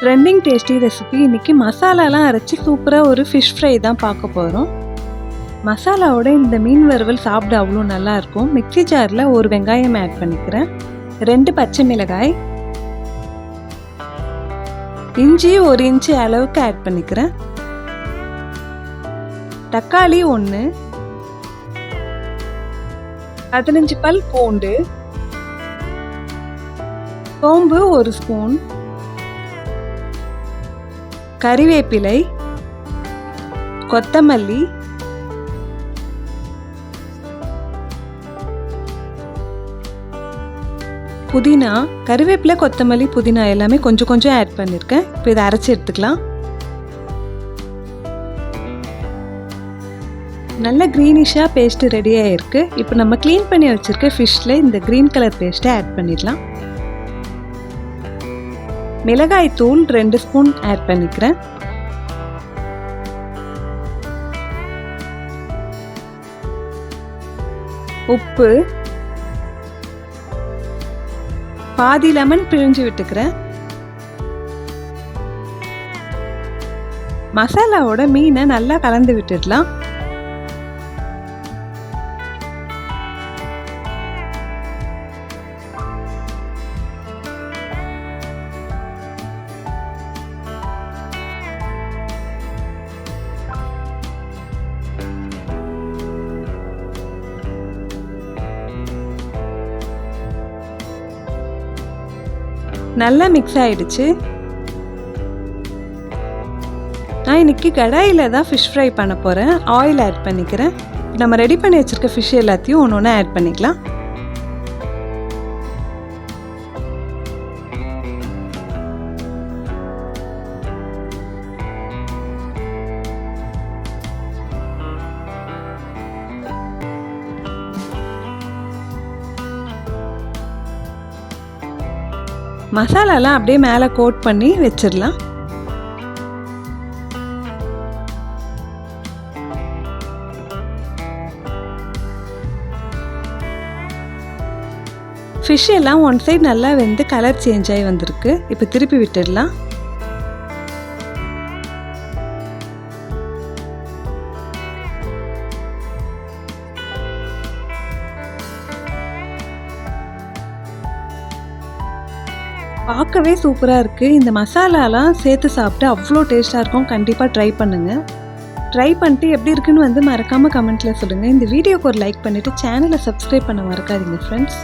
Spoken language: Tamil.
Trending tasty recipe. இன்றைக்கி மசாலாலாம் அரைச்சி சூப்பராக ஒரு ஃபிஷ் ஃப்ரை தான் பார்க்க போகிறோம். மசாலாவோட இந்த மீன் வறுவல் சாப்பிட அவ்வளோ நல்லாயிருக்கும். மிக்ஸி ஜாரில் ஒரு வெங்காயம் ஆட் பண்ணிக்கிறேன், 2 பச்சை மிளகாய், இஞ்சி 1 இன்ச்சு அளவுக்கு ஆட் பண்ணிக்கிறேன், தக்காளி 1, 15 பல் பூண்டு, சோம்பு 1 ஸ்பூன், கறிவேப்பிலை, கொத்தமல்லி, புதினா. கறிவேப்பிலை, கொத்தமல்லி, புதினா எல்லாமே கொஞ்சம் கொஞ்சம் ஆட் பண்ணியிருக்கேன். இப்போ இதை அரைச்சி எடுத்துக்கலாம். நல்ல க்ரீனிஷாக பேஸ்ட்டு ரெடி ஆகிருக்கு. இப்போ நம்ம க்ளீன் பண்ணி வச்சுருக்க ஃபிஷ்ஷில் இந்த க்ரீன் கலர் பேஸ்ட்டை ஆட் பண்ணிடலாம். மிளகாய் தூள் 2 ஸ்பூன் ஆட் பண்ணிக்கிறேன். உப்பு, பாதி லெமன் பிழிஞ்சு விட்டுக்கிறேன். மசாலாவோட மீனை நல்லா கலந்து விட்டுடலாம். நல்லா மிக்ஸ் ஆகிடுச்சு. நான் இன்றைக்கி கடாயில் தான் ஃபிஷ் ஃப்ரை பண்ண போகிறேன். ஆயில் ஆட் பண்ணிக்கிறேன். நம்ம ரெடி பண்ணி வச்சுருக்க ஃபிஷ் எல்லாத்தையும் ஒன்று ஒன்று ஆட் பண்ணிக்கலாம். மசாலாலாம் அப்படியே மேலே கோட் பண்ணி வச்சிடலாம். ஃபிஷ் எல்லாம் ஒன் சைடு நல்லா வெந்து கலர் சேஞ்ச் ஆகி வந்திருக்கு. இப்போ திருப்பி விட்டுடலாம். பார்க்கவே சூப்பராக இருக்குது. இந்த மசாலாலாம் சேர்த்து சாப்பிட்டு அவ்வளோ டேஸ்ட்டாக இருக்கும். கண்டிப்பாக ட்ரை பண்ணுங்கள். ட்ரை பண்ணிட்டு எப்படி இருக்குன்னு மறக்காமல் கமெண்ட்டில் சொல்லுங்கள். இந்த வீடியோக்கு ஒரு லைக் பண்ணிவிட்டு சேனலை சப்ஸ்கிரைப் பண்ண மறக்காதீங்க ஃப்ரெண்ட்ஸ்.